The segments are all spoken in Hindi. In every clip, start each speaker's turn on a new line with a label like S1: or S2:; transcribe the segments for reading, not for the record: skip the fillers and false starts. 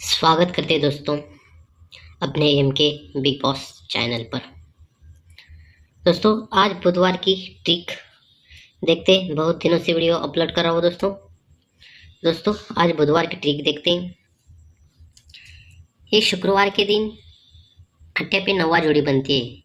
S1: स्वागत करते हैं दोस्तों अपने एम के बिग बॉस चैनल पर। दोस्तों आज बुधवार की ट्रिक देखते हैं। बहुत दिनों से वीडियो अपलोड कर रहा हूँ दोस्तों आज बुधवार की ट्रिक देखते हैं। ये शुक्रवार के दिन अट्टे पे 9 जोड़ी बनती है।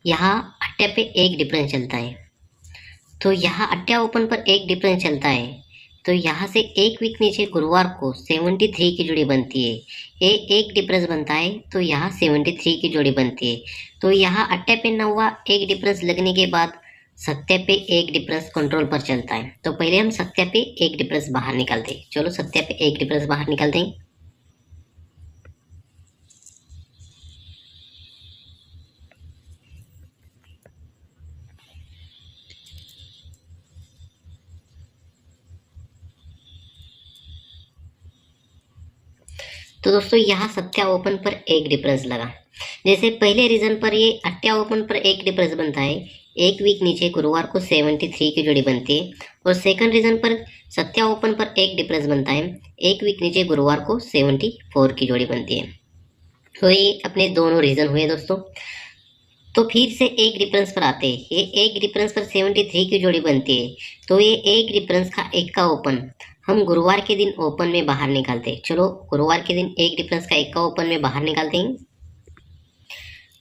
S1: यहाँ अट्टे पे एक डिफरेंस चलता है, तो यहाँ अट्टा ओपन पर एक डिफरेंस चलता है, तो यहाँ से एक वीक नीचे गुरुवार को 73 की जोड़ी बनती है। ये एक डिफरेंस बनता है, तो यहाँ 73 की जोड़ी बनती है। तो यहाँ अट्टे पे 9 एक डिफरेंस लगने के बाद सत्या पे एक डिफरेंस कंट्रोल पर चलता है। तो पहले हम सत्या पे एक डिफरेंस बाहर निकालते हैं। चलो सत्या पे एक डिफरेंस बाहर निकालते हैं। तो दोस्तों यहाँ सत्या ओपन पर एक डिफरेंस लगा। जैसे पहले रीजन पर ये अट्टा ओपन पर एक डिफरेंस बनता है, एक वीक नीचे गुरुवार को 73 की जोड़ी बनती है। और सेकंड रीजन पर सत्या ओपन पर एक डिफरेंस बनता है, एक वीक नीचे गुरुवार को 74 की जोड़ी बनती है। तो ये अपने दोनों रीजन हुए दोस्तों। तो फिर से एक डिफरेंस पर आते हैं। ये एक डिफरेंस पर 73 की जोड़ी बनती है, तो ये एक डिफरेंस का एक का ओपन हम गुरुवार के दिन ओपन में बाहर निकालते हैं। चलो गुरुवार के दिन एक डिफरेंस का एक का ओपन में बाहर निकालते हैं।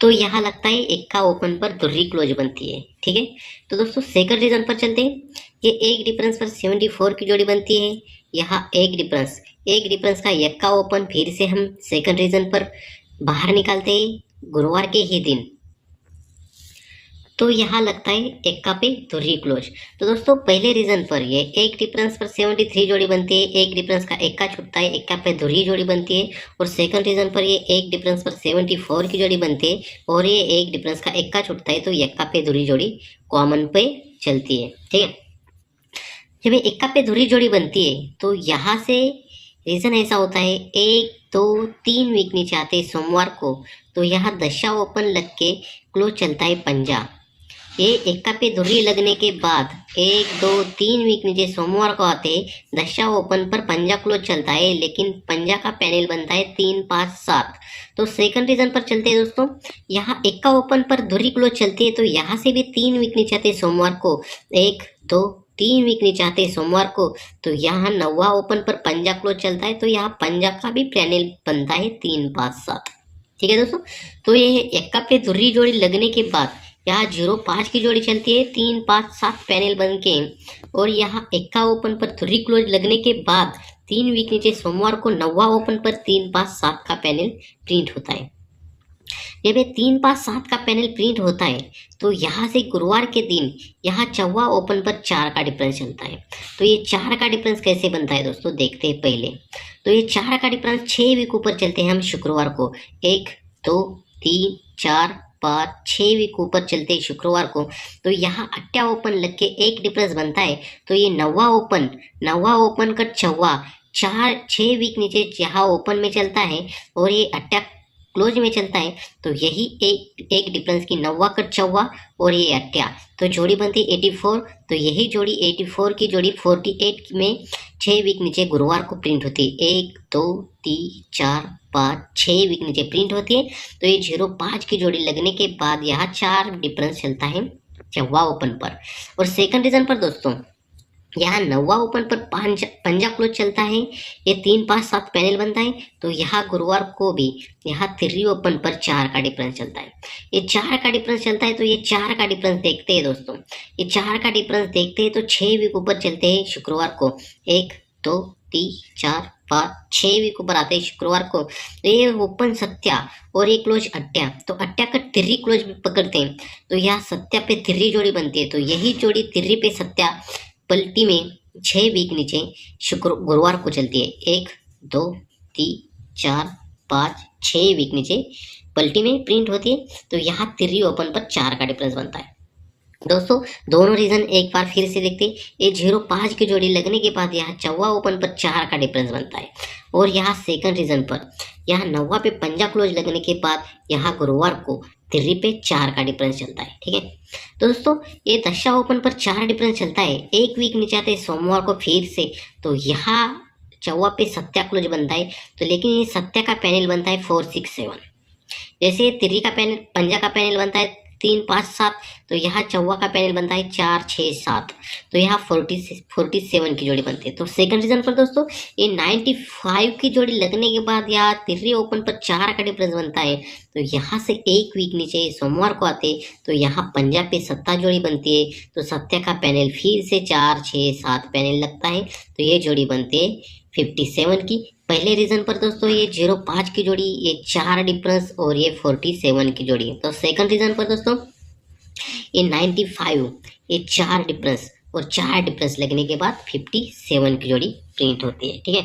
S1: तो यहाँ लगता है एक का ओपन पर दुर्री क्लोज बनती है। ठीक है, तो दोस्तों सेकंड रीजन पर चलते हैं। ये एक डिफरेंस पर 74 की जोड़ी बनती है। यहाँ एक डिफरेंस का एक का ओपन फिर से हम सेकंड रीजन पर बाहर निकालते हैं गुरुवार के ही दिन। तो यहाँ लगता है एक्का पे धुर्री क्लोज। तो दोस्तों पहले रीजन पर ये एक डिफरेंस पर 73 जोड़ी बनती है, एक डिफरेंस का एक्का छूटता है, एक्का पे धुर्री जोड़ी बनती है। और सेकंड रीजन पर ये एक डिफरेंस पर 74 की जोड़ी बनती है और ये एक डिफरेंस का एक्का छूटता है, तो एक्का पे धुर्री जोड़ी कॉमन पे चलती है। ठीक है, जब ये एक्का पे धुर्री जोड़ी बनती है तो यहाँ से रीजन ऐसा होता है, 1 2 3 वीक नीचे आते हैं सोमवार को, तो यहाँ दशा ओपन लग के क्लोज चलता है पंजा। ये एक्का पे धुर्री लगने के बाद 1 2 3 वीक नीचे सोमवार को आते दशा ओपन पर पंजा क्लोज चलता है, लेकिन पंजा का पैनल बनता है 3 5 7। तो सेकंड रीजन पर चलते हैं दोस्तों। यहाँ एक्का ओपन पर धुर्री क्लोज चलती है, तो यहाँ से भी 3 वीक नीचे आते सोमवार को, 1 2 3 वीक नीचे आते सोमवार को, तो यहाँ 9वां ओपन पर पंजा क्लोज चलता है, तो यहाँ पंजा का भी पैनल बनता है 3 5 7। ठीक है दोस्तों, तो ये एक्का पे धुर्री जोड़ी लगने के बाद यहाँ 0 5 की जोड़ी चलती है, 3 5 7 पैनल बन के। और यहाँ एक्का ओपन पर धुर्री क्लोज लगने के बाद 3 वीक नीचे सोमवार को 9वां ओपन पर 3 5 7 का पैनल प्रिंट होता है। जब ये 3 5 7 का पैनल प्रिंट होता है, तो यहाँ से गुरुवार के दिन यहाँ 4वां ओपन पर 4 का डिफरेंस चलता है। तो ये 4 का डिफरेंस कैसे बनता है दोस्तों, देखते हैं पहले। तो ये 4 का डिफरेंस 6 वीक ऊपर चलते हैं हम शुक्रवार को, 1 2 3 4 5 6 वीक ऊपर चलते हैं शुक्रवार को, तो यहाँ अट्टा ओपन लग के एक डिफरेंस बनता है। तो ये 9वां ओपन का 6 वीक नीचे यहाँ ओपन में चलता है और ये अट्टा क्लोज में चलता है, तो यही एक डिफरेंस की 9वां का 4वां और ये अट्टा, तो जोड़ी बनती है 84। तो यही जोड़ी 84 की जोड़ी 48 में 6 वीक नीचे गुरुवार को प्रिंट होती है, 1 2 3 4 5 6 वीक नीचे प्रिंट होती है। तो ये 0 5 की जोड़ी लगने के बाद यहाँ 4 डिफरेंस चलता है 4वां ओपन पर। और सेकंड रीजन पर दोस्तों यहाँ 9वां ओपन पर पंजा क्लोज चलता है, ये 3 5 7 पैनल बनता है, तो यहाँ गुरुवार को भी यहाँ 3 ओपन पर 4 का डिफरेंस चलता है। ये 4 का डिफरेंस चलता है, तो ये 4 का डिफरेंस देखते हैं दोस्तों। ये 4 का डिफरेंस देखते हैं तो 6 वीक ऊपर चलते हैं शुक्रवार को, 1 2 3 4 5 6 वीक ऊपर आते हैं शुक्रवार को। तो ये ओपन सत्या और ये क्लोज अट्टा, तो अट्टा का 3 क्लोज भी पकड़ते हैं, तो यहाँ सत्या पे 3 जोड़ी बनती है। तो यही जोड़ी 3 पे सत्या पलटी में 6 वीक नीचे गुरुवार को चलती है, 1 2 3 4 5 6 वीक नीचे पलटी में प्रिंट होती है। तो यहाँ 3 ओपन पर 4 का डिफरेंस बनता है। दोस्तों दोनों रीजन एक बार फिर से देखते हैं। ये 0 5 की जोड़ी लगने के बाद यहाँ 4वां ओपन पर 4 का डिफरेंस बनता है। और यहाँ सेकंड रीजन पर यहाँ 9वां पे पंजा क्लोज लगने के बाद यहाँ गुरुवार को 3 पे 4 का डिफरेंस चलता है। ठीक है, तो दोस्तों ये दशा ओपन पर 4 डिफरेंस चलता है, एक वीक नीचे आते हैं सोमवार को फिर से, तो यहाँ चौवा पे सत्या क्लोज बनता है, तो लेकिन ये सत्या का पैनल बनता है 4 6 7। जैसे तिर्री का पैनल, पंजा का पैनल बनता है 3 5 7, तो यहाँ चौवा का पैनल बनता है 4 6 7, तो यहाँ 47 की जोड़ी बनती है। तो सेकंड रीजन पर दोस्तों ये 95 की जोड़ी लगने के बाद यहाँ तिर्री ओपन पर 4 का डिफरेंस बनता है, तो यहाँ से एक वीक नीचे सोमवार को आते तो यहाँ पंजा पे सत्ता जोड़ी बनती है, तो सत्या का पैनल फिर से 4 6 7 पैनल लगता है, तो ये जोड़ी बनती है 57 की। पहले रीजन पर दोस्तों ये 05 की जोड़ी, ये 4 डिफरेंस और ये 47 की जोड़ी। तो सेकंड रीजन पर दोस्तों ये 95, ये 4 डिफरेंस और 4 डिफरेंस लगने के बाद 57 की जोड़ी प्रिंट होती है। ठीक है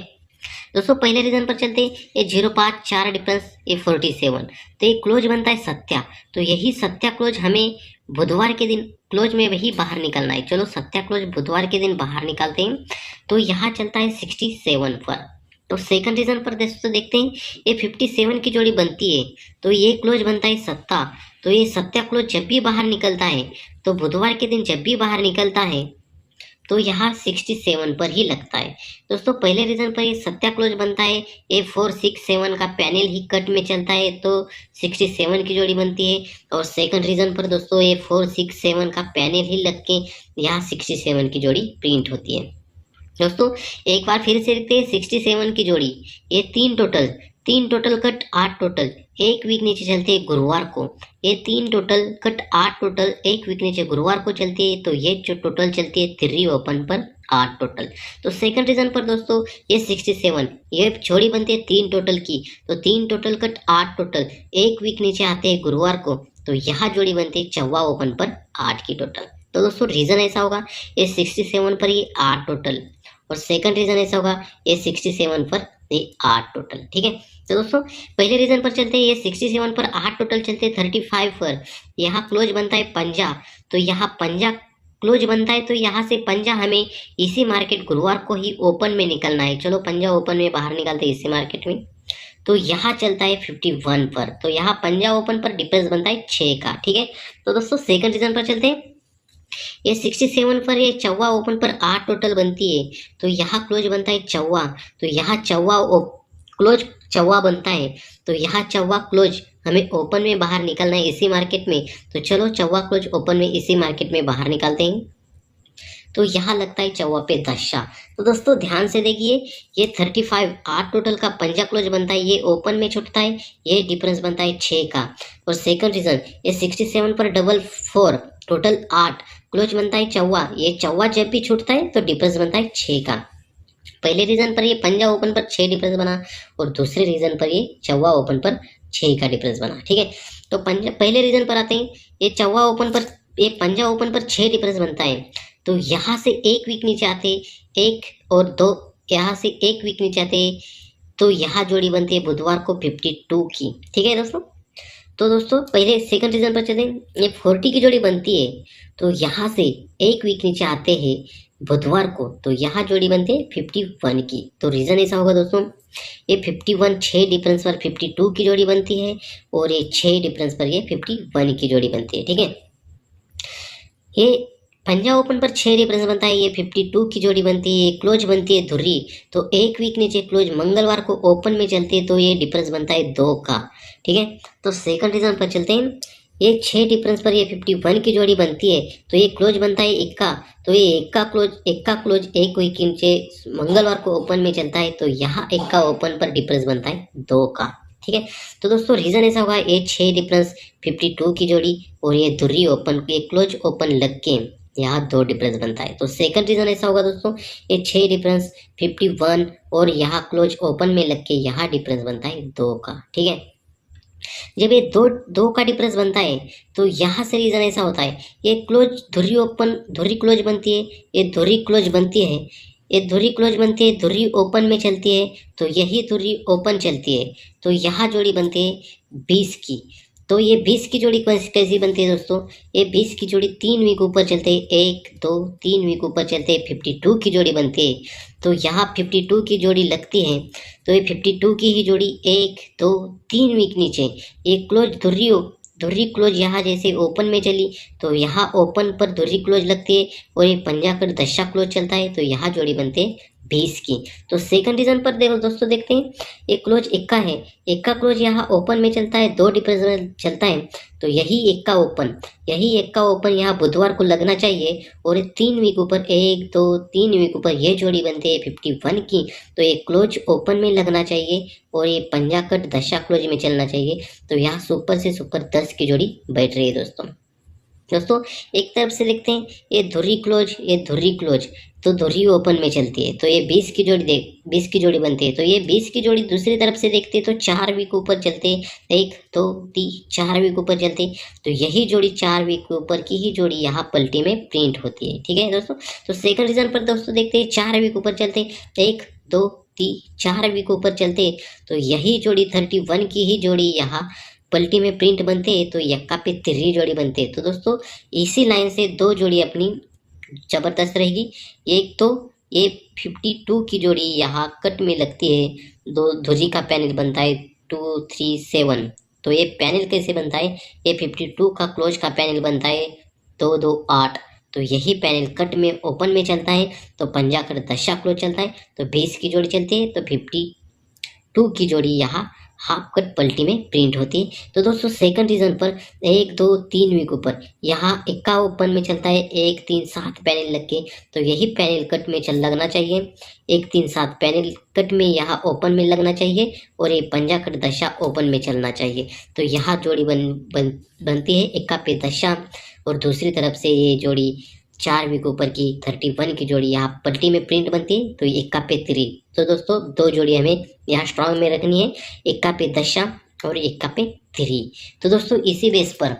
S1: दोस्तों, पहले रीजन पर चलते हैं। ये 05 4 डिफरेंस, ये 47, तो ये क्लोज बनता है सत्या, तो यही सत्या क्लोज हमें बुधवार के दिन क्लोज में वही बाहर निकलना है। चलो सत्या क्लोज बुधवार के दिन बाहर निकालते हैं, तो यहाँ चलता है 67 पर। तो सेकंड रीजन पर दोस्तों देखते हैं, ये 57 की जोड़ी बनती है, तो ये क्लोज बनता है सत्ता, तो ये सत्या क्लोज जब भी बाहर निकलता है, तो बुधवार के दिन जब भी बाहर निकलता है तो यहाँ 67 पर ही लगता है। दोस्तों पहले रीजन पर ये सत्या क्लोज बनता है, ये 4 6 7 का पैनल ही कट में चलता है, तो 67 की जोड़ी बनती है। और सेकंड रीजन पर दोस्तों ये 4 6 7 का पैनल ही लग के यहाँ 67 की जोड़ी प्रिंट होती है। दोस्तों एक बार फिर से देखते हैं 67 की जोड़ी, ये 3 टोटल कट 8 टोटल, एक वीक नीचे चलते हैं गुरुवार को, ये 3 टोटल कट 8 टोटल एक वीक नीचे गुरुवार को चलती है, तो ये जो टोटल चलती है तिर्री ओपन पर 8 टोटल। तो सेकंड रीजन पर दोस्तों ये 67, ये जोड़ी बनती है 3 टोटल की, तो 3 टोटल कट 8 टोटल एक वीक नीचे आते हैं गुरुवार को, तो यहाँ जोड़ी बनती है चौवा ओपन पर 8 की टोटल। तो दोस्तों रीजन ऐसा होगा ये 67 पर ये 8 टोटल, और सेकंड रीजन ऐसा होगा ये 67 पर ये 8 टोटल। ठीक है, तो दोस्तों पहले रीजन पर चलते हैं, ये 67 पर 8 टोटल चलते हैं 35 पर, यहाँ क्लोज बनता है पंजा, तो यहाँ पंजा क्लोज बनता है, तो यहाँ से पंजा हमें इसी मार्केट गुरुवार को ही ओपन में निकलना है। चलो पंजा ओपन में बाहर निकालते हैं इसी मार्केट में, तो यहाँ चलता है 51 पर, तो यहाँ पंजा ओपन पर डिफरेंस बनता है 6 का। ठीक है, तो दोस्तों सेकंड रीजन पर चलते हैं, ये 67 पर ये चौवा ओपन पर 8 टोटल बनती है, तो यहाँ क्लोज बनता है चौवा, तो यहाँ चौवा क्लोज चौवा बनता है, तो यहाँ चौवा क्लोज हमें ओपन में बाहर निकलना है इसी मार्केट में, तो चलो चौवा क्लोज ओपन में इसी मार्केट में बाहर निकालते हैं, तो यहाँ लगता है चौवा पे दशा। तो दोस्तों ध्यान से देखिए, ये 35 8 टोटल का पंजा क्लोज बनता है, ये ओपन में छूटता है, ये डिफरेंस बनता है 6 का। और सेकंड रीजन ये 67 पर 4 टोटल 8 क्लोज बनता है चौवा, ये चौवा जब भी छूटता है तो डिफरेंस बनता है 6 का। पहले रीजन पर ये पंजा ओपन पर 6 डिफरेंस बना, और दूसरे रीजन पर ये चौवा ओपन पर 6 का डिफरेंस बना। ठीक है, तो पहले रीजन पर आते हैं, ये चौवा ओपन पर ये पंजा ओपन पर 6 डिफरेंस बनता है, तो यहाँ से एक वीक नीचे आते 1 और 2, यहाँ से एक वीक नीचे आते, तो यहाँ जोड़ी बनती है बुधवार को 52 की। ठीक है दोस्तों, तो दोस्तों पहले सेकंड रीजन पर चलते हैं, ये 40 की जोड़ी बनती है, तो यहाँ से एक वीक नीचे आते हैं बुधवार को, तो यहाँ जोड़ी बनती है 51 की। तो रीजन ऐसा होगा दोस्तों, ये 51 6 डिफरेंस पर 52 की जोड़ी बनती है, और ये 6 डिफरेंस पर ये 51 की जोड़ी बनती है। ठीक है, ये पंजा ओपन पर 6 डिफरेंस बनता है, ये 52 की जोड़ी बनती है, ये क्लोज बनती है धुर्री, तो एक वीक नीचे क्लोज मंगलवार को ओपन में चलती है, तो ये डिफरेंस बनता है 2 का। ठीक है, तो सेकंड रीजन पर चलते हैं, ये 6 डिफरेंस पर ये 51 की जोड़ी बनती है, तो ये क्लोज बनता है 1 का, तो ये 1 का क्लोज एक वीक नीचे मंगलवार को ओपन में चलता है, तो यहाँ 1 का ओपन पर डिफरेंस बनता है 2 का। ठीक है, तो दोस्तों रीजन ऐसा होगा, ये 6 डिफरेंस 52 की जोड़ी, और ये धुर्री ओपन ये क्लोज ओपन लग के यहाँ 2 डिफरेंस बनता है। तो सेकंड रीजन ऐसा होगा दोस्तों, ये 6 डिफरेंस 51 और यहाँ क्लोज ओपन में लग के यहाँ डिफरेंस बनता है 2 का। ठीक है, जब ये दो का डिफरेंस बनता है, तो यहाँ से रीजन ऐसा होता है, ये क्लोज धुर्री क्लोज बनती है, ये धुर्री क्लोज बनती है, ये धुर्री क्लोज बनती है, धुर्री ओपन में चलती है, तो यही धुर्री ओपन चलती है, तो यहाँ जोड़ी बनती है 20 की। तो ये 20 की जोड़ी कैसी बनती है दोस्तों, ये 20 की जोड़ी 3 वीक ऊपर चलते हैं, 1 2 3 वीक ऊपर चलते हैं, 52 की जोड़ी बनती है, तो यहाँ 52 की जोड़ी लगती है, तो ये 52 की ही जोड़ी 1 2 3 वीक नीचे ये क्लोज धुर्री क्लोज यहाँ जैसे ओपन में चली, तो यहाँ ओपन पर धुर्री क्लोज लगती है, और ये पंजा कर दशा क्लोज चलता है, तो यहाँ जोड़ी बनते हैं 20 की। तो सेकंड रीजन पर देखो दोस्तों, देखते हैं एक क्लोज इक्का है, इक्का क्लोज यहाँ ओपन में चलता है, 2 डिफरेंस में चलता है, तो यही इक्का ओपन यहाँ बुधवार को लगना चाहिए और 3 वीक ऊपर 1 2 3 वीक ऊपर ये जोड़ी बनती है 51 की, तो ये क्लोज ओपन में लगना चाहिए और ये पंजा कट दशा क्लोज में चलना चाहिए। तो यहाँ सुपर से सुपर 10 की जोड़ी बैठ रही है दोस्तों। एक तरफ से देखते हैं ये धुर्री क्लोज, तो धुर्री ओपन में चलती है, तो ये 20 की जोड़ी 20 की जोड़ी बनती है। तो ये 20 की जोड़ी दूसरी तरफ से देखते हैं तो 4 वीक ऊपर चलते हैं, 1 2 3 4 वीक ऊपर चलते हैं, तो यही जोड़ी 4 वीक ऊपर की ही जोड़ी यहाँ पलटी में प्रिंट होती है। ठीक है दोस्तों। तो सेकंड रीजन पर दोस्तों देखते हैं 4 वीक ऊपर चलते हैं, 1 2 3 4 वीक ऊपर चलते हैं, तो यही जोड़ी 31 की ही जोड़ी यहाँ पलटी में प्रिंट बनते हैं, तो यक्का पे 3 जोड़ी बनते हैं। तो दोस्तों इसी लाइन से 2 जोड़ी अपनी जबरदस्त रहेगी। एक तो ये 52 की जोड़ी यहाँ कट में लगती है, 2 धुरी का पैनल बनता है 2 3 7, तो ये पैनल कैसे बनता है, ये 52 का क्लोज का पैनल बनता है 2 2 8, तो यही पैनल कट में ओपन में चलता है, तो पंजा कट दशा क्लोज चलता है, तो 20 की जोड़ी चलती है, तो 52 की जोड़ी यहाँ हाफ कट पलटी में प्रिंट होती है। तो दोस्तों सेकंड रीजन पर 1 2 3 वीक ऊपर यहाँ इक्का ओपन में चलता है, 1 3 7 पैनल लग के, तो यही पैनल कट में चल लगना चाहिए, 1 3 7 पैनल कट में यहाँ ओपन में लगना चाहिए और ये पंजा कट दशा ओपन में चलना चाहिए। तो यहाँ जोड़ी बनती है इक्का पे दशा और दूसरी तरफ से ये जोड़ी 4 वीक ऊपर की 31 की जोड़ी यहाँ पलटी में प्रिंट बनती है, तो इक्का पे 3। तो दोस्तों 2 जोड़ी हमें यहाँ स्ट्रांग में रखनी है, इक्का पे दशा और इक्का पे 3। तो दोस्तों इसी बेस पर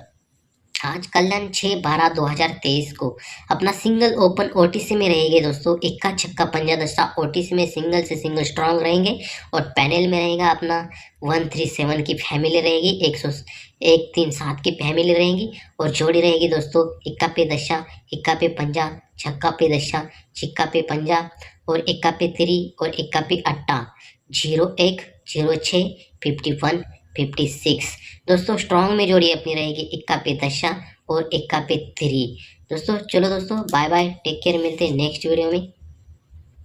S1: आज कल्याण 6/12/2023 को अपना सिंगल ओपन ओटीसी में रहेंगे दोस्तों, इक्का छक्का पंजा दशा ओटीसी में सिंगल से सिंगल स्ट्रांग रहेंगे और पैनल में रहेगा अपना 137 की फैमिली रहेगी, 103 7 की फैमिली रहेगी और जोड़ी रहेगी दोस्तों इक्का पे दशा, इक्का पे पंजा, छक्का पे दशा, छिक्का पे पंजा और इक्का पे 3 और इक्का पे अट्टा 01 06 51 56। दोस्तों स्ट्रॉन्ग में जोड़ी अपनी रहेगी इक्का पे दशा और इक्का पे 3। दोस्तों चलो दोस्तों बाय बाय, टेक केयर, मिलते हैं नेक्स्ट वीडियो में।